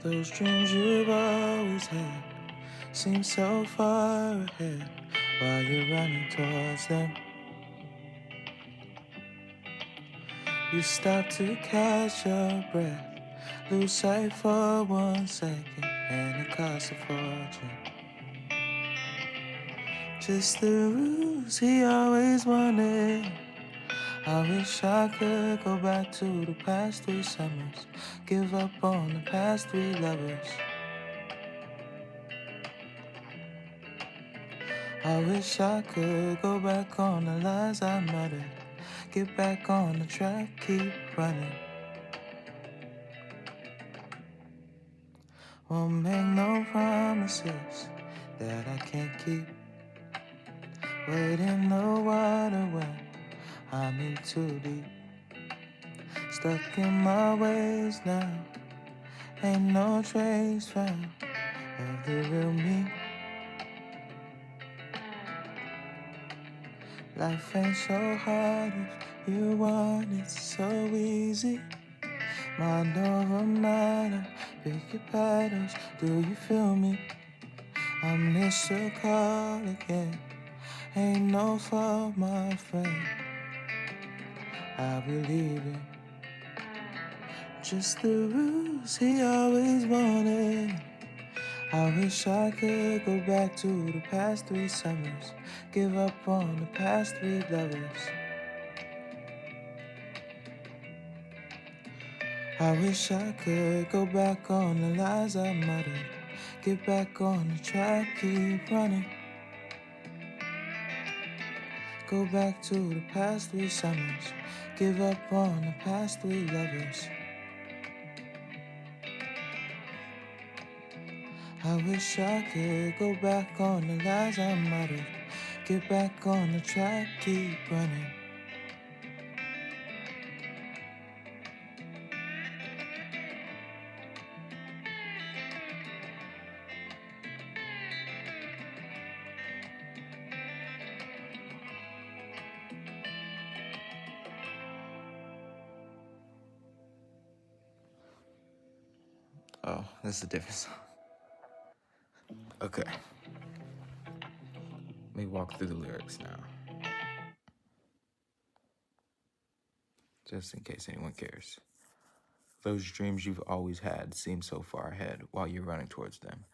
Those dreams you've always had seem so far ahead while you're running towards them. You stop to catch your breath, lose sight for 1 second, and it costs a fortune. Just the ruse he always wanted. I wish I could go back to the past 3 summers, give up on the past 3 lovers. I wish I could go back on the lies I muttered, get back on the track, keep running. Won't make no promises that I can't keep. Wading the water when I'm in too deep. Stuck in my ways now, ain't no trace found of the real me. Life ain't so hard if you want it so easy. Mind over matter, pick your battles, do you feel me? I miss your call again, ain't no fault my friend, I believe it. Just the ruse he always wanted. I wish I could go back to the past 3 summers, give up on the past 3 lovers. I wish I could go back on the lies I muttered, get back on the track, keep running. Go back to the past 3 summers, give up on the past 3 lovers. I wish I could go back on the lies I muttered, get back on the track, keep running. Oh, this is a different song. Okay. Let me walk through the lyrics now, just in case anyone cares. Those dreams you've always had seem so far ahead while you're running towards them.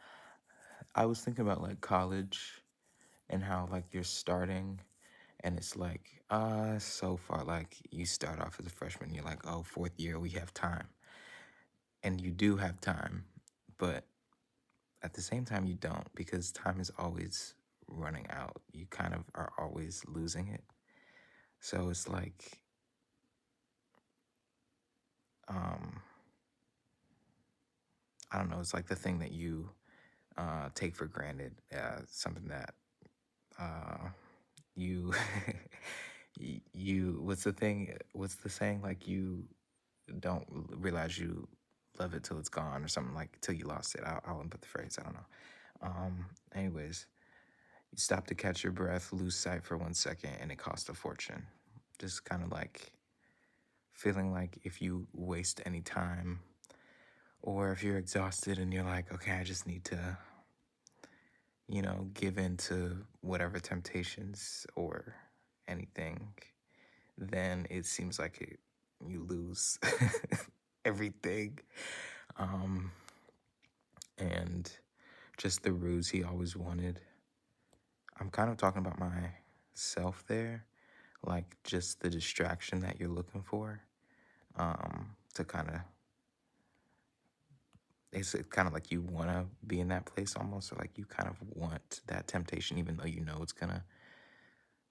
I was thinking about like college and how like you're starting and it's like, so far, like you start off as a freshman, you're like, oh, 4th year, we have time. And you do have time, but at the same time you don't, because time is always running out. You kind of are always losing it. So it's like, I don't know, it's like the thing that you take for granted, something that you you what's the saying, like you don't realize you love it till it's gone or something, like till you lost it. I'll input the phrase, I don't know. Anyways, you stop to catch your breath, lose sight for 1 second, and it costs a fortune. Just kind of like feeling like if you waste any time, or if you're exhausted and you're like, okay, I just need to, give in to whatever temptations or anything, then it seems like you lose everything. And just the ruse he always wanted. I'm kind of talking about myself there, like just the distraction that you're looking for, to kind of, it's kind of like you want to be in that place almost, or like you kind of want that temptation, even though you know it's going to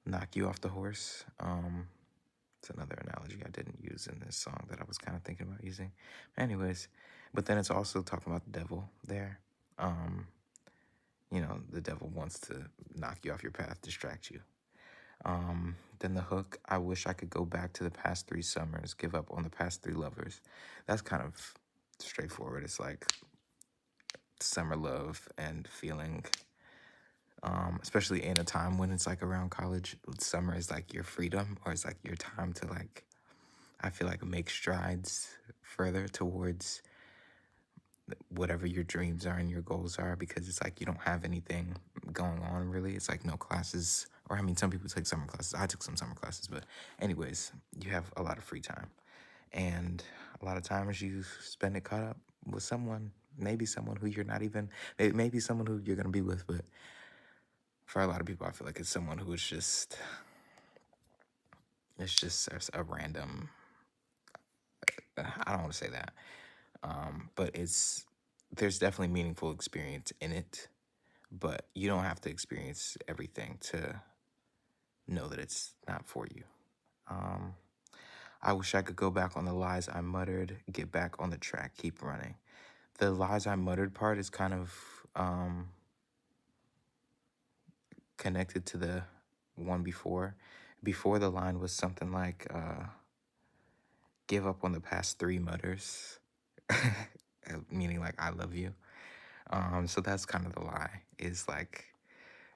knock you off the horse. It's another analogy I didn't use in this song that I was kind of thinking about using. Anyways, but then it's also talking about the devil there. The devil wants to knock you off your path, distract you. Then the hook, I wish I could go back to the past 3 summers, give up on the past 3 lovers. That's kind of straightforward. It's like summer love and feeling, especially in a time when it's like around college, summer is like your freedom, or it's like your time to like, I feel like, make strides further towards whatever your dreams are and your goals are, because it's like you don't have anything going on really. It's like no classes, or I mean, some people take summer classes. I took some summer classes, but anyways, you have a lot of free time, and a lot of times you spend it caught up with someone, maybe someone who you're not even, maybe someone who you're gonna be with, but for a lot of people, I feel like it's someone who is just, it's just a random. I don't want to say that, but there's definitely meaningful experience in it, but you don't have to experience everything to know that it's not for you. Um, I wish I could go back on the lies I muttered, get back on the track, keep running. The lies I muttered part is kind of connected to the one before. Before, the line was something like, give up on the past three mutters, meaning like, I love you. So that's kind of the lie, is like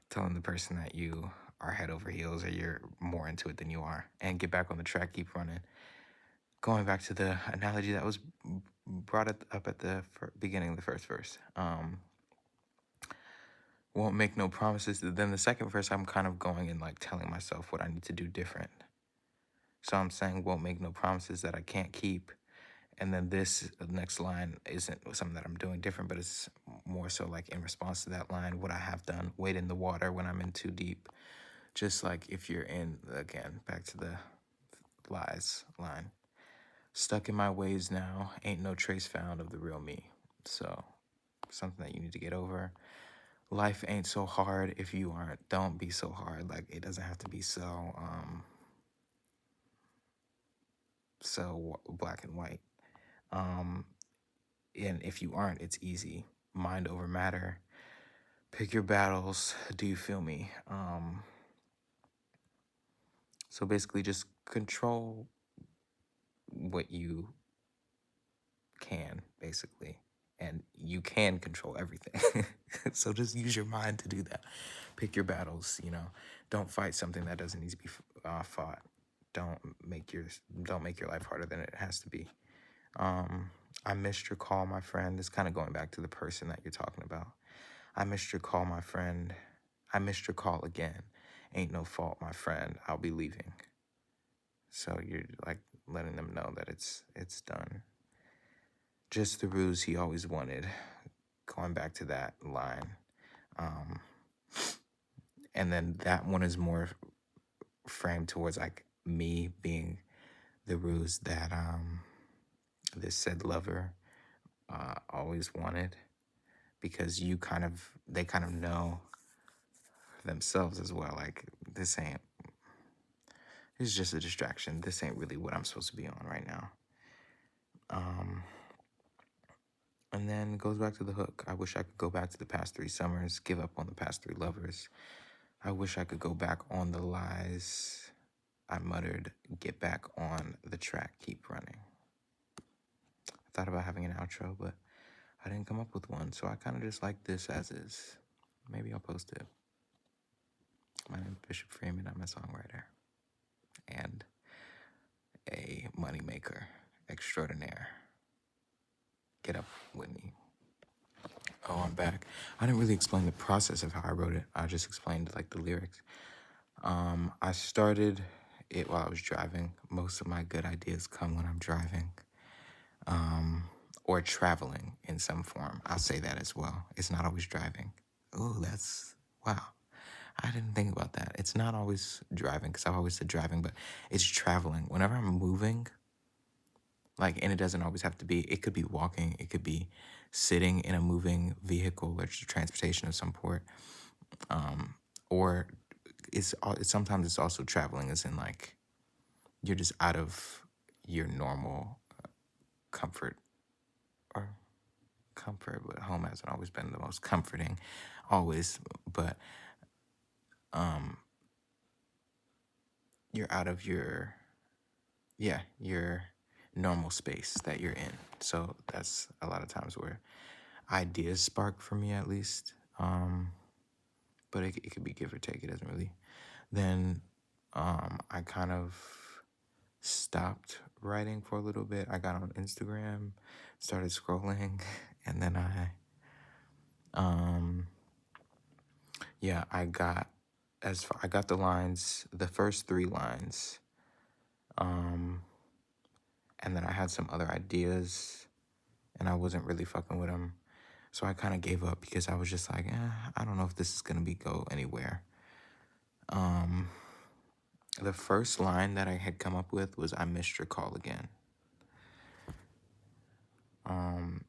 telling the person that you are head over heels or you're more into it than you are, and get back on the track, keep running. Going back to the analogy that was brought up at the beginning of the first verse, won't make no promises. Then the second verse, I'm kind of going and like telling myself what I need to do different. So I'm saying won't make no promises that I can't keep. And then this next line isn't something that I'm doing different, but it's more so like in response to that line, what I have done, wade in the water when I'm in too deep. Just like if you're in, again, back to the lies line. Stuck in my ways now, ain't no trace found of the real me. So something that you need to get over. Life ain't so hard if you aren't. Don't be so hard. Like, it doesn't have to be so black and white. And if you aren't, it's easy. Mind over matter. Pick your battles. Do you feel me? So basically, just control what you can, basically. And you can control everything. So just use your mind to do that. Pick your battles, you know. Don't fight something that doesn't need to be fought. Don't make your life harder than it has to be. I missed your call, my friend. It's kind of going back to the person that you're talking about. I missed your call, my friend. I missed your call again. Ain't no fault, my friend. I'll be leaving. So you're like letting them know that it's done. Just the ruse he always wanted. Going back to that line. And then that one is more framed towards like me being the ruse that this said lover always wanted, because they kind of know themselves as well, like, it's just a distraction. This ain't really what I'm supposed to be on right now. And then it goes back to the hook. I wish I could go back to the past 3 summers, give up on the past 3 lovers. I wish I could go back on the lies I muttered, get back on the track, keep running. I thought about having an outro, but I didn't come up with one, so I kind of just like this as is. Maybe I'll post it. My name is Bishop Freeman. I'm a songwriter and a moneymaker extraordinaire. Get up with me. Oh, I'm back. I didn't really explain the process of how I wrote it. I just explained like the lyrics. I started it while I was driving. Most of my good ideas come when I'm driving, or traveling in some form. I'll say that as well. It's not always driving. Oh, wow. I didn't think about that. It's not always driving, because I've always said driving, but it's traveling. Whenever I'm moving, like, and it doesn't always have to be, it could be walking, it could be sitting in a moving vehicle or transportation of some sort, or sometimes it's also traveling, as in like you're just out of your normal comfort, or but home hasn't always been the most comforting, always, but you're out of your normal space that you're in. So that's a lot of times where ideas spark for me, at least. But it could be give or take. It doesn't really. Then I kind of stopped writing for a little bit. I got on Instagram, started scrolling, and then I got I got the lines, the first 3 lines, and then I had some other ideas, and I wasn't really fucking with them, so I kind of gave up because I was just like, I don't know if this is gonna go anywhere. The first line that I had come up with was, "I missed your call again," and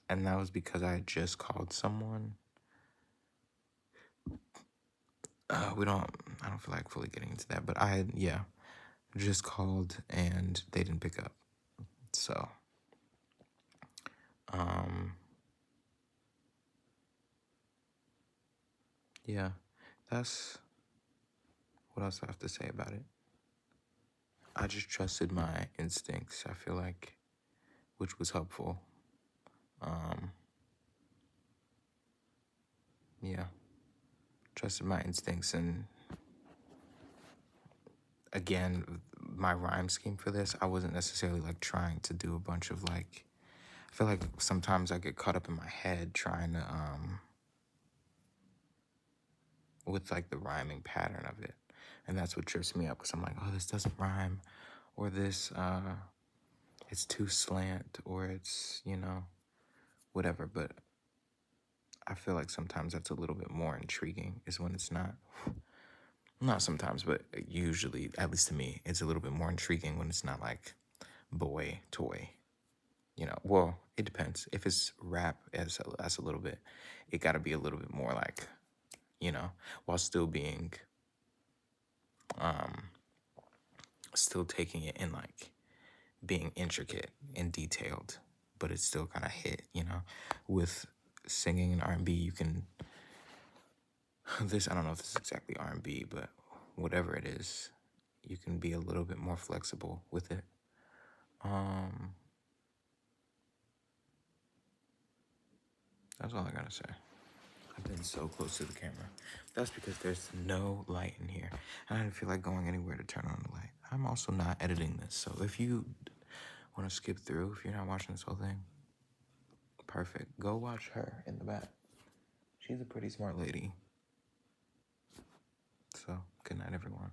that was because I had just called someone. I don't feel like fully getting into that, but I had, just called and they didn't pick up. So, yeah, that's what else I have to say about it. I just trusted my instincts, I feel like, which was helpful. Yeah, trusted my instincts. And again, my rhyme scheme for this, I wasn't necessarily like trying to do a bunch of like, I feel like sometimes I get caught up in my head trying to, with like the rhyming pattern of it. And that's what trips me up, because I'm like, oh, this doesn't rhyme, or this, it's too slant, or it's, whatever. But I feel like sometimes that's a little bit more intriguing, is when it's not sometimes, but usually, at least to me, it's a little bit more intriguing when it's not like boy, toy. Well, it depends. If it's rap, that's a little bit, it got to be a little bit more like, while still being, still taking it in like being intricate and detailed, but it's still kind of hit, with singing and R&B, you can, I don't know if this is exactly R&B, but whatever it is, you can be a little bit more flexible with it. That's all I gotta say. I've been so close to the camera. That's because there's no light in here. And I didn't feel like going anywhere to turn on the light. I'm also not editing this, so if you want to skip through, if you're not watching this whole thing, perfect. Go watch her in the back. She's a pretty smart lady. So, good night, everyone.